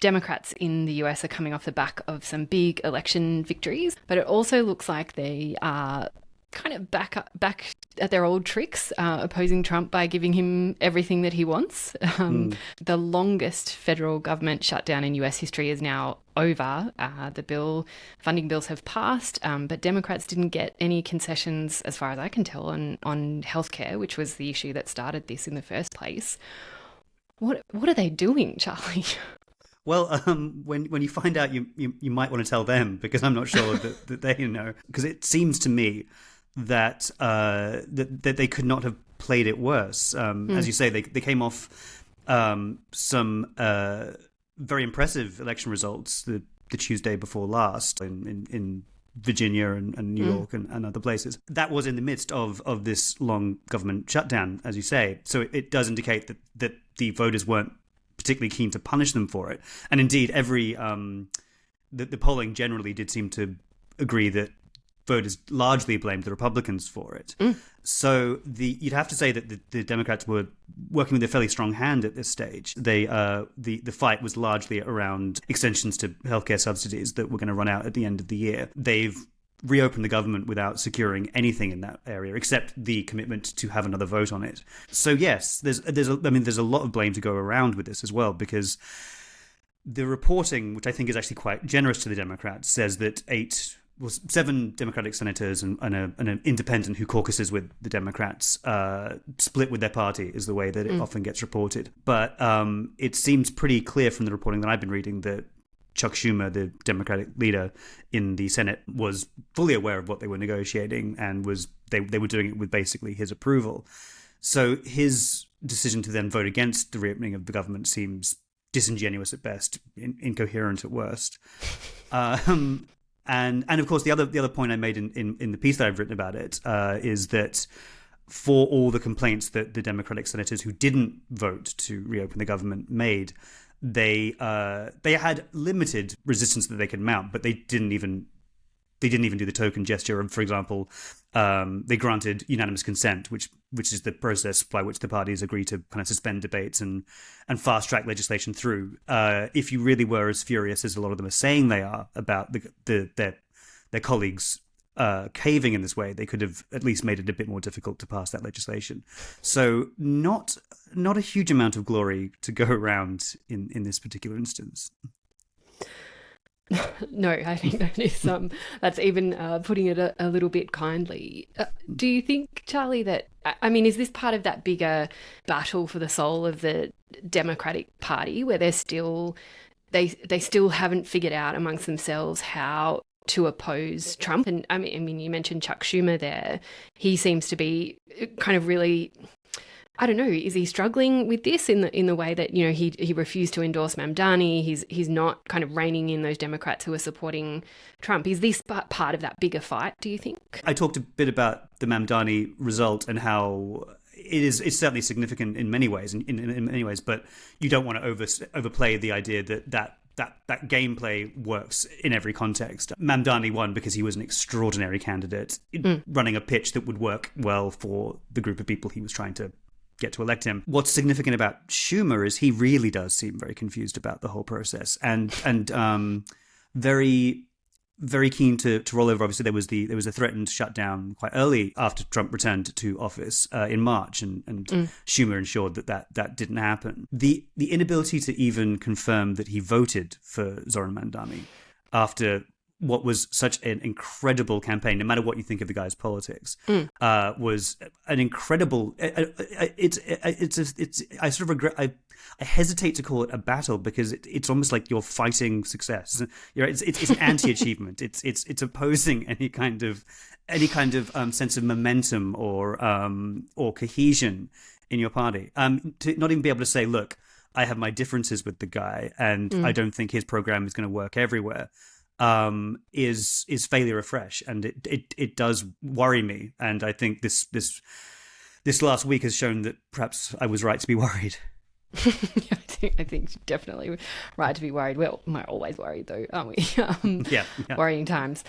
Democrats in the US are coming off the back of some big election victories, but it also looks like they are kind of back at their old tricks, opposing Trump by giving him everything that he wants. The longest federal government shutdown in US history is now over. Funding bills have passed, but Democrats didn't get any concessions, as far as I can tell, on healthcare, which was the issue that started this in the first place. What are they doing, Charlie? Well, when you find out, you might want to tell them, because I'm not sure that they know. Because it seems to me that that they could not have played it worse. As you say, they came off some very impressive election results the Tuesday before last in Virginia and New York and other places. That was in the midst of this long government shutdown, as you say. So it does indicate that the voters weren't particularly keen to punish them for it. And indeed, the polling generally did seem to agree that voters largely blamed the Republicans for it. So you'd have to say that the Democrats were working with a fairly strong hand at this stage. The fight was largely around extensions to healthcare subsidies that were going to run out at the end of the year. They've reopened the government without securing anything in that area except the commitment to have another vote on it. So yes, there's a lot of blame to go around with this as well, because the reporting, which I think is actually quite generous to the Democrats, says that 7 Democratic senators and an independent who caucuses with the Democrats split with their party, is the way that it often gets reported. But it seems pretty clear from the reporting that I've been reading that Chuck Schumer, the Democratic leader in the Senate, was fully aware of what they were negotiating and they were doing it with basically his approval. So his decision to then vote against the reopening of the government seems disingenuous at best, incoherent at worst. And of course, the other point I made in the piece that I've written about it is that for all the complaints that the Democratic senators who didn't vote to reopen the government made, they had limited resistance that they could mount, but they didn't even do the token gesture of, for example, they granted unanimous consent, which is the process by which the parties agree to kind of suspend debates and fast track legislation through. If you really were as furious as a lot of them are saying they are about their colleagues caving in this way, they could have at least made it a bit more difficult to pass that legislation. So not a huge amount of glory to go around in this particular instance. No, I think that is that's even putting it a little bit kindly. Do you think, Charlie, that, I mean, is this part of that bigger battle for the soul of the Democratic Party, where they still haven't figured out amongst themselves how to oppose Trump? And I mean, you mentioned Chuck Schumer there. He seems to be kind of really, I don't know, is he struggling with this in the way that, you know, he refused to endorse Mamdani? He's not kind of reining in those Democrats who are supporting Trump. Is this part of that bigger fight, do you think? I talked a bit about the Mamdani result and how it's certainly significant in many ways, in many ways, but you don't want to overplay the idea that gameplay works in every context. Mamdani won because he was an extraordinary candidate, running a pitch that would work well for the group of people he was trying to get to elect him. What's significant about Schumer is he really does seem very confused about the whole process and very, very keen to roll over. Obviously, there was a threatened shutdown quite early after Trump returned to office in March, and Schumer ensured that didn't happen. The inability to even confirm that he voted for Zoran Mamdani after what was such an incredible campaign, no matter what you think of the guy's politics, was an incredible. I sort of regret. I hesitate to call it a battle because it's almost like you're fighting success. It's an anti-achievement. It's opposing any kind of sense of momentum or cohesion in your party. To not even be able to say, look, I have my differences with the guy, and I don't think his program is going to work everywhere. Is failure afresh, and it does worry me. And I think this last week has shown that perhaps I was right to be worried. I think definitely right to be worried. Well, we're always worried though, aren't we? Yeah. Worrying times.